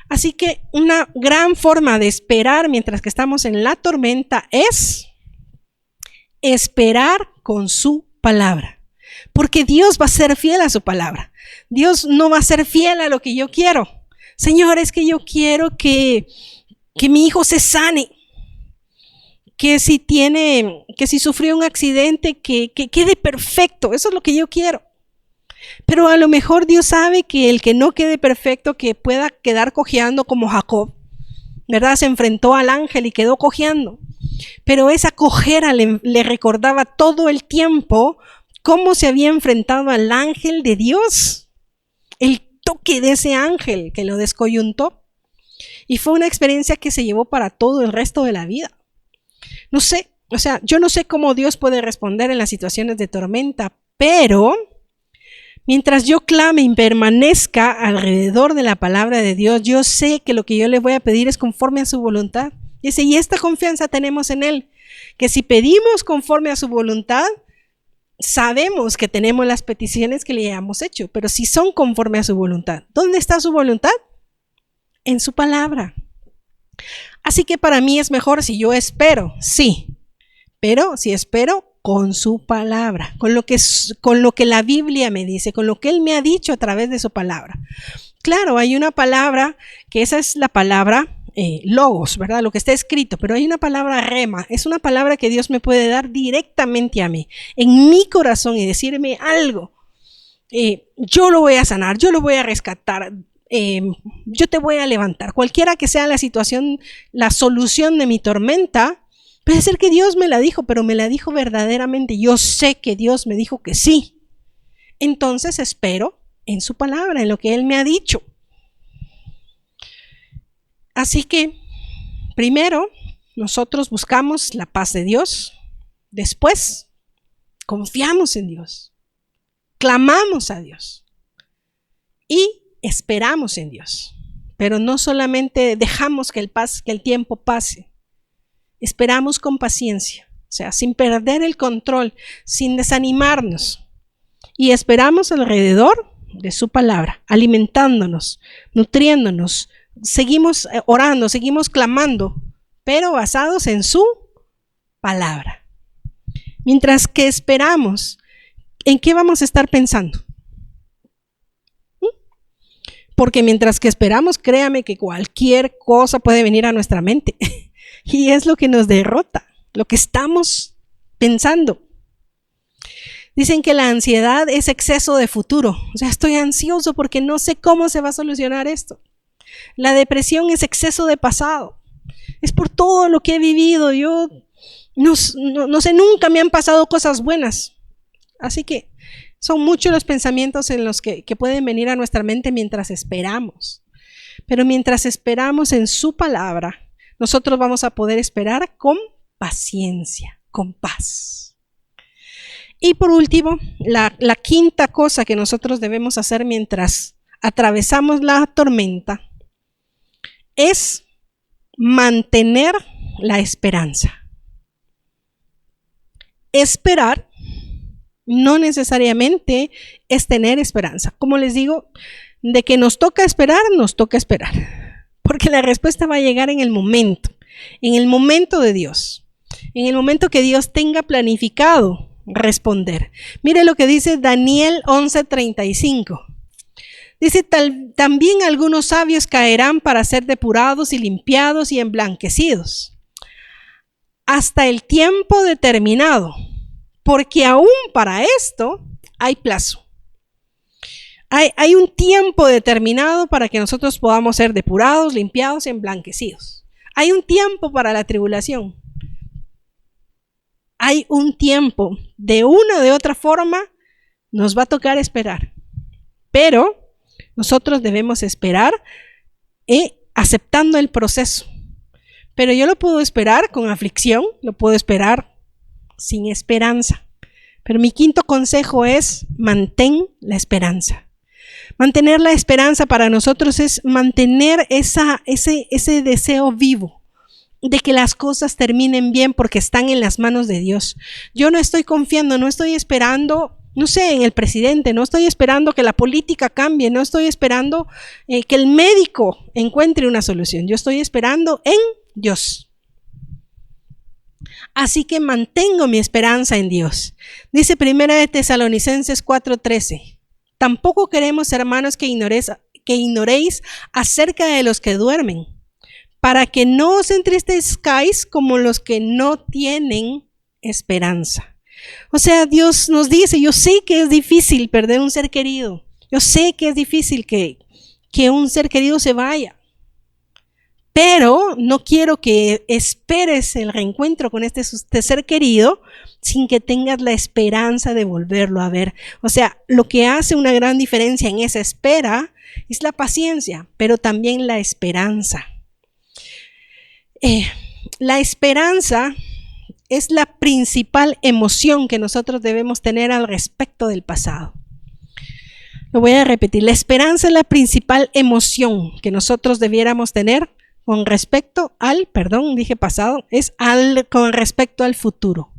Así que una gran forma de esperar mientras que estamos en la tormenta es esperar con su palabra. Porque Dios va a ser fiel a su palabra. Dios no va a ser fiel a lo que yo quiero. Señor, es que yo quiero que mi hijo se sane. Que si sufrió un accidente, que quede perfecto. Eso es lo que yo quiero. Pero a lo mejor Dios sabe que el que no quede perfecto, que pueda quedar cojeando como Jacob, ¿verdad? Se enfrentó al ángel y quedó cojeando. Pero esa cojera le recordaba todo el tiempo cómo se había enfrentado al ángel de Dios. El toque de ese ángel que lo descoyuntó. Y fue una experiencia que se llevó para todo el resto de la vida. No sé, yo no sé cómo Dios puede responder en las situaciones de tormenta, pero mientras yo clame y permanezca alrededor de la palabra de Dios, yo sé que lo que yo le voy a pedir es conforme a su voluntad. Dice, y esta confianza tenemos en Él, que si pedimos conforme a su voluntad, sabemos que tenemos las peticiones que le hayamos hecho, pero si son conforme a su voluntad, ¿dónde está su voluntad? En su palabra. Así que para mí es mejor si yo espero, sí, pero si espero con su palabra, con lo que la Biblia me dice, con lo que Él me ha dicho a través de su palabra. Claro, hay una palabra, que esa es la palabra logos, ¿verdad? Lo que está escrito, pero hay una palabra rema, es una palabra que Dios me puede dar directamente a mí, en mi corazón, y decirme algo. Yo lo voy a sanar, yo lo voy a rescatar, yo te voy a levantar. Cualquiera que sea la situación, la solución de mi tormenta, puede ser que Dios me la dijo, pero me la dijo verdaderamente. Yo sé que Dios me dijo que sí. Entonces espero en su palabra, en lo que Él me ha dicho. Así que, primero, nosotros buscamos la paz de Dios. Después, confiamos en Dios. Clamamos a Dios. Y esperamos en Dios. Pero no solamente dejamos que el tiempo pase. Esperamos con paciencia, o sea, sin perder el control, sin desanimarnos. Y esperamos alrededor de su palabra, alimentándonos, nutriéndonos. Seguimos orando, seguimos clamando, pero basados en su palabra. Mientras que esperamos, ¿en qué vamos a estar pensando? Porque mientras que esperamos, créame que cualquier cosa puede venir a nuestra mente. Y es lo que nos derrota, lo que estamos pensando. Dicen que la ansiedad es exceso de futuro. O sea, estoy ansioso porque no sé cómo se va a solucionar esto. La depresión es exceso de pasado. Es por todo lo que he vivido. Yo no sé, nunca me han pasado cosas buenas. Así que son muchos los pensamientos en los que pueden venir a nuestra mente mientras esperamos. Pero mientras esperamos en su palabra, nosotros vamos a poder esperar con paciencia, con paz. Y por último, la quinta cosa que nosotros debemos hacer mientras atravesamos la tormenta es mantener la esperanza. Esperar no necesariamente es tener esperanza. Como les digo, de que nos toca esperar, nos toca esperar. Porque la respuesta va a llegar en el momento de Dios, en el momento que Dios tenga planificado responder. Mire lo que dice Daniel 11:35. Dice, también algunos sabios caerán para ser depurados y limpiados y emblanquecidos, hasta el tiempo determinado, porque aún para esto hay plazo. Hay un tiempo determinado para que nosotros podamos ser depurados, limpiados y emblanquecidos. Hay un tiempo para la tribulación. Hay un tiempo. De una o de otra forma nos va a tocar esperar. Pero nosotros debemos esperar aceptando el proceso. Pero yo lo puedo esperar con aflicción, lo puedo esperar sin esperanza. Pero mi quinto consejo es: mantén la esperanza. Mantener la esperanza para nosotros es mantener ese deseo vivo de que las cosas terminen bien porque están en las manos de Dios. Yo no estoy confiando, no estoy esperando, no sé, en el presidente, no estoy esperando que la política cambie, no estoy esperando que el médico encuentre una solución. Yo estoy esperando en Dios. Así que mantengo mi esperanza en Dios. Dice 1 Tesalonicenses 4:13. Tampoco queremos, hermanos, que ignoréis acerca de los que duermen, para que no os entristezcáis como los que no tienen esperanza. O sea, Dios nos dice, yo sé que es difícil perder un ser querido. Yo sé que es difícil que un ser querido se vaya. Pero no quiero que esperes el reencuentro con este ser querido sin que tengas la esperanza de volverlo a ver. O sea, lo que hace una gran diferencia en esa espera es la paciencia, pero también la esperanza. La esperanza es la principal emoción que nosotros debemos tener al respecto del pasado. Lo voy a repetir. La esperanza es la principal emoción que nosotros debiéramos tener con respecto al, con respecto al futuro.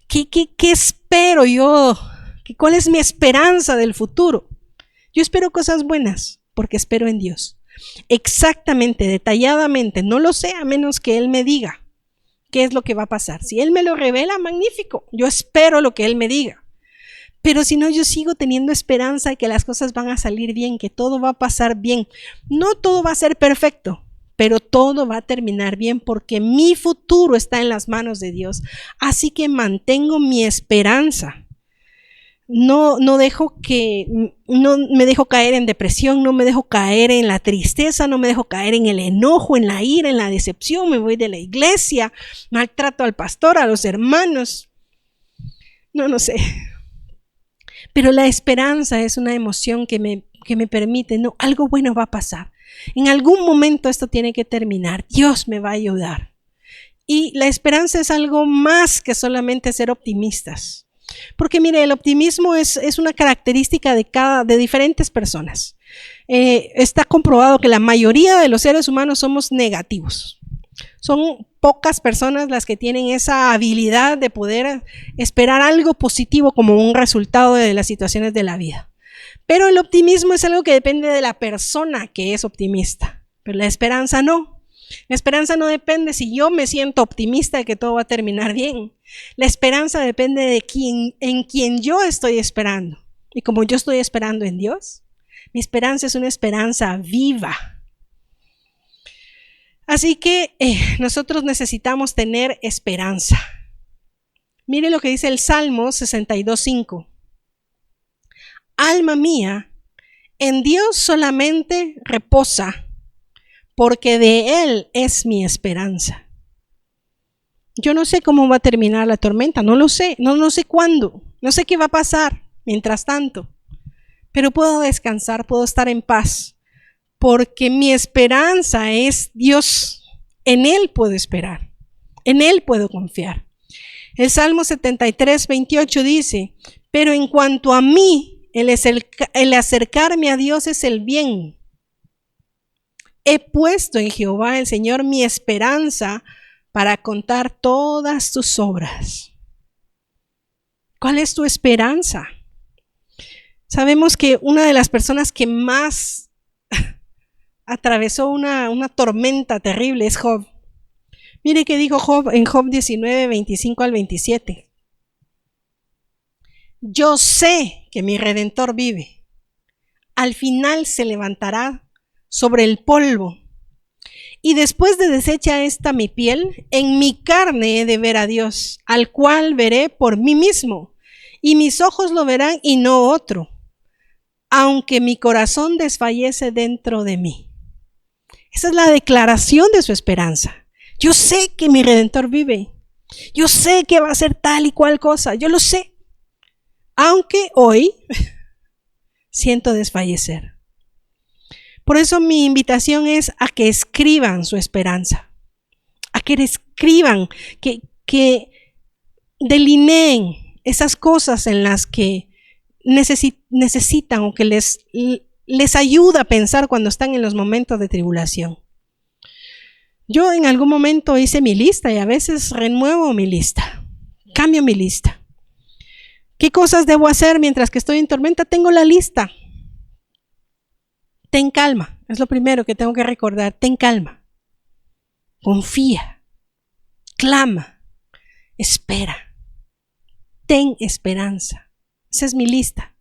¿Qué espero yo? ¿Cuál es mi esperanza del futuro? Yo espero cosas buenas porque espero en Dios. Exactamente, detalladamente, no lo sé a menos que Él me diga qué es lo que va a pasar. Si Él me lo revela, magnífico, yo espero lo que Él me diga. Pero si no, yo sigo teniendo esperanza de que las cosas van a salir bien, que todo va a pasar bien. No todo va a ser perfecto, pero todo va a terminar bien porque mi futuro está en las manos de Dios. Así que mantengo mi esperanza. No me dejo caer en depresión, no me dejo caer en la tristeza, no me dejo caer en el enojo, en la ira, en la decepción. Me voy de la iglesia, maltrato al pastor, a los hermanos. No sé. Pero la esperanza es una emoción que me permite, no, algo bueno va a pasar. En algún momento esto tiene que terminar. Dios me va a ayudar. Y la esperanza es algo más que solamente ser optimistas. Porque mire, el optimismo es una característica de diferentes personas. Está comprobado que la mayoría de los seres humanos somos negativos. Son pocas personas las que tienen esa habilidad de poder esperar algo positivo como un resultado de las situaciones de la vida. Pero el optimismo es algo que depende de la persona que es optimista. Pero la esperanza no. La esperanza no depende si yo me siento optimista de que todo va a terminar bien. La esperanza depende de en quien yo estoy esperando. Y como yo estoy esperando en Dios, mi esperanza es una esperanza viva. Así que nosotros necesitamos tener esperanza. Mire lo que dice el Salmo 62:5. Alma mía, en Dios solamente reposa, porque de Él es mi esperanza. Yo no sé cómo va a terminar la tormenta, no lo sé, no sé cuándo, no sé qué va a pasar mientras tanto, pero puedo descansar, puedo estar en paz, porque mi esperanza es Dios. En Él puedo esperar, en Él puedo confiar. El Salmo 73:28 dice, pero en cuanto a mí, el acercarme a Dios es el bien. He puesto en Jehová el Señor mi esperanza para contar todas tus obras. ¿Cuál es tu esperanza? Sabemos que una de las personas que más atravesó una tormenta terrible es Job. Mire qué dijo Job en Job 19:25-27. Yo sé que mi Redentor vive. Al final se levantará sobre el polvo. Y después de deshecha esta mi piel, en mi carne he de ver a Dios, al cual veré por mí mismo, y mis ojos lo verán y no otro, aunque mi corazón desfallece dentro de mí. Esa es la declaración de su esperanza. Yo sé que mi Redentor vive. Yo sé que va a ser tal y cual cosa. Yo lo sé. Aunque hoy siento desfallecer. Por eso mi invitación es a que escriban su esperanza. A que escriban, que delineen esas cosas en las que necesitan o que les ayuda a pensar cuando están en los momentos de tribulación. Yo en algún momento hice mi lista y a veces renuevo mi lista, cambio mi lista. ¿Qué cosas debo hacer mientras que estoy en tormenta? Tengo la lista. Ten calma, es lo primero que tengo que recordar. Ten calma, confía, clama, espera, ten esperanza. Esa es mi lista.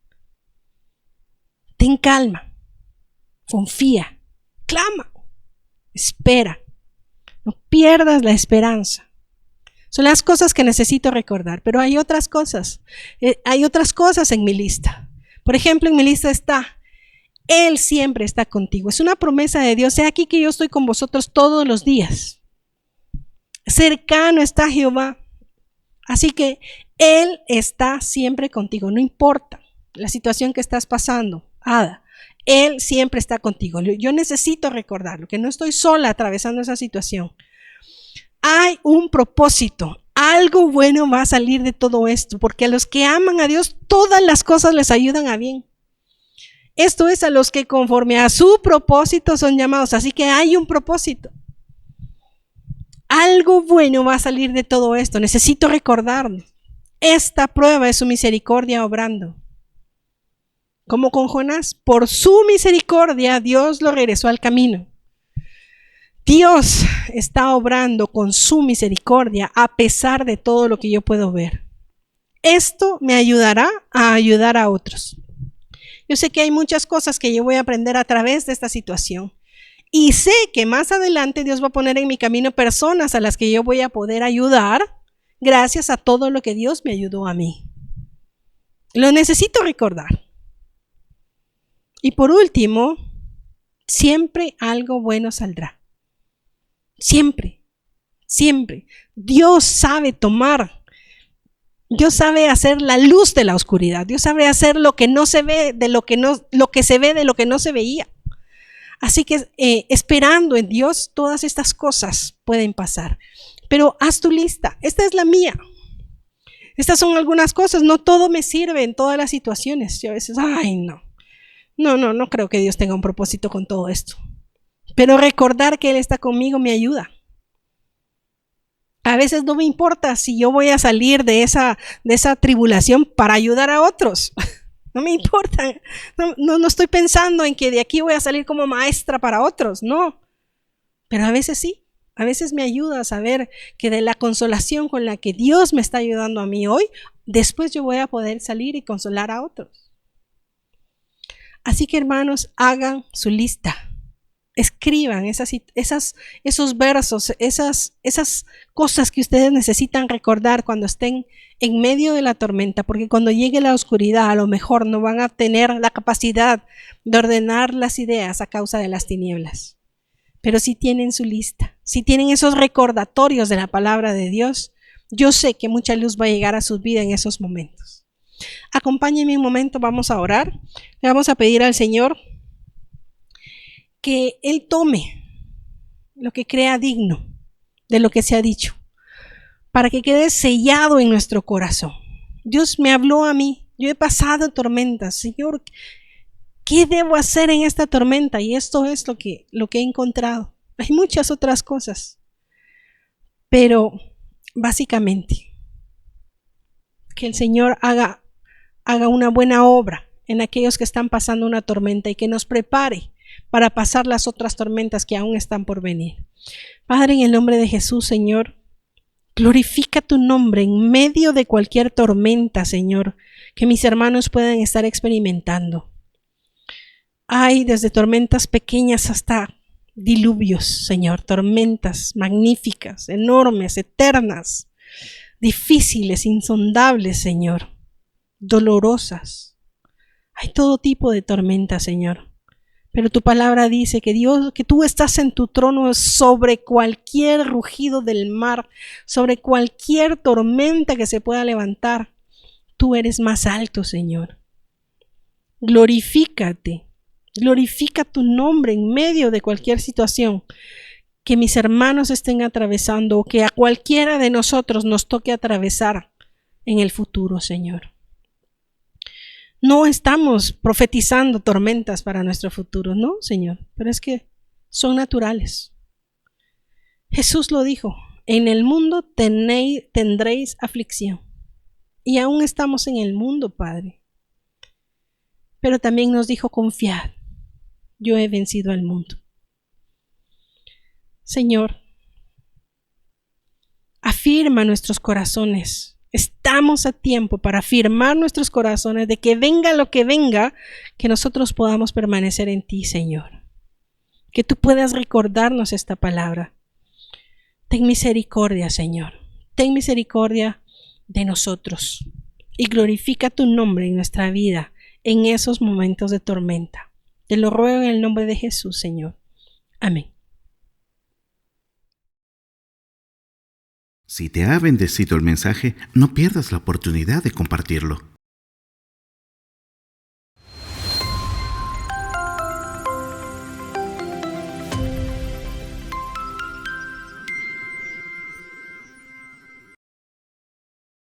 Ten calma, confía, clama, espera. No pierdas la esperanza. Son las cosas que necesito recordar, pero hay otras cosas. Hay otras cosas en mi lista. Por ejemplo, en mi lista está, Él siempre está contigo. Es una promesa de Dios. He aquí que yo estoy con vosotros todos los días. Cercano está Jehová. Así que Él está siempre contigo. No importa la situación que estás pasando, Ada. Él siempre está contigo. Yo necesito recordarlo, que no estoy sola atravesando esa situación. Hay un propósito. Algo bueno va a salir de todo esto, porque a los que aman a Dios, todas las cosas les ayudan a bien. Esto es a los que conforme a su propósito son llamados. Así que hay un propósito. Algo bueno va a salir de todo esto. Necesito recordarlo. Esta prueba es su misericordia obrando. Como con Jonás, por su misericordia Dios lo regresó al camino. Dios está obrando con su misericordia a pesar de todo lo que yo puedo ver. Esto me ayudará a ayudar a otros. Yo sé que hay muchas cosas que yo voy a aprender a través de esta situación. Y sé que más adelante Dios va a poner en mi camino personas a las que yo voy a poder ayudar gracias a todo lo que Dios me ayudó a mí. Lo necesito recordar. Y por último, siempre algo bueno saldrá. Siempre, siempre. Dios sabe tomar. Dios sabe hacer la luz de la oscuridad. Dios sabe hacer lo que no se ve de lo que se ve de lo que no se veía. Así que esperando en Dios, todas estas cosas pueden pasar. Pero haz tu lista. Esta es la mía. Estas son algunas cosas. No todo me sirve en todas las situaciones. Y a veces, no creo que Dios tenga un propósito con todo esto. Pero recordar que Él está conmigo me ayuda. A veces no me importa si yo voy a salir de esa tribulación para ayudar a otros. No me importa. No estoy pensando en que de aquí voy a salir como maestra para otros. No. Pero a veces sí. A veces me ayuda a saber que de la consolación con la que Dios me está ayudando a mí hoy, después yo voy a poder salir y consolar a otros. Así que hermanos, hagan su lista. Escriban esos versos, esas cosas que ustedes necesitan recordar cuando estén en medio de la tormenta, porque cuando llegue la oscuridad a lo mejor no van a tener la capacidad de ordenar las ideas a causa de las tinieblas. Pero si tienen su lista, si tienen esos recordatorios de la palabra de Dios, yo sé que mucha luz va a llegar a su vida en esos momentos. Acompáñenme un momento, vamos a orar. Le vamos a pedir al Señor que Él tome lo que crea digno de lo que se ha dicho, para que quede sellado en nuestro corazón. Dios me habló a mí, yo he pasado tormentas. Señor, ¿qué debo hacer en esta tormenta? Y esto es lo que he encontrado. Hay muchas otras cosas, pero básicamente que el Señor haga una buena obra en aquellos que están pasando una tormenta y que nos prepare para pasar las otras tormentas que aún están por venir. Padre, en el nombre de Jesús, Señor, glorifica tu nombre en medio de cualquier tormenta, Señor, que mis hermanos puedan estar experimentando. Hay desde tormentas pequeñas hasta diluvios, Señor, tormentas magníficas, enormes, eternas, difíciles, insondables, Señor, dolorosas. Hay todo tipo de tormentas, Señor. Pero tu palabra dice que Dios, que tú estás en tu trono sobre cualquier rugido del mar, sobre cualquier tormenta que se pueda levantar. Tú eres más alto, Señor. Glorifícate, glorifica tu nombre en medio de cualquier situación que mis hermanos estén atravesando o que a cualquiera de nosotros nos toque atravesar en el futuro, Señor. No estamos profetizando tormentas para nuestro futuro, no, Señor, pero es que son naturales. Jesús lo dijo, en el mundo tendréis aflicción. Y aún estamos en el mundo, Padre. Pero también nos dijo, confiad, yo he vencido al mundo. Señor, Afirma nuestros corazones. Estamos a tiempo para afirmar nuestros corazones de que venga lo que venga, que nosotros podamos permanecer en ti, Señor. Que tú puedas recordarnos esta palabra. Ten misericordia, Señor. Ten misericordia de nosotros y glorifica tu nombre en nuestra vida en esos momentos de tormenta. Te lo ruego en el nombre de Jesús, Señor. Amén. Si te ha bendecido el mensaje, no pierdas la oportunidad de compartirlo.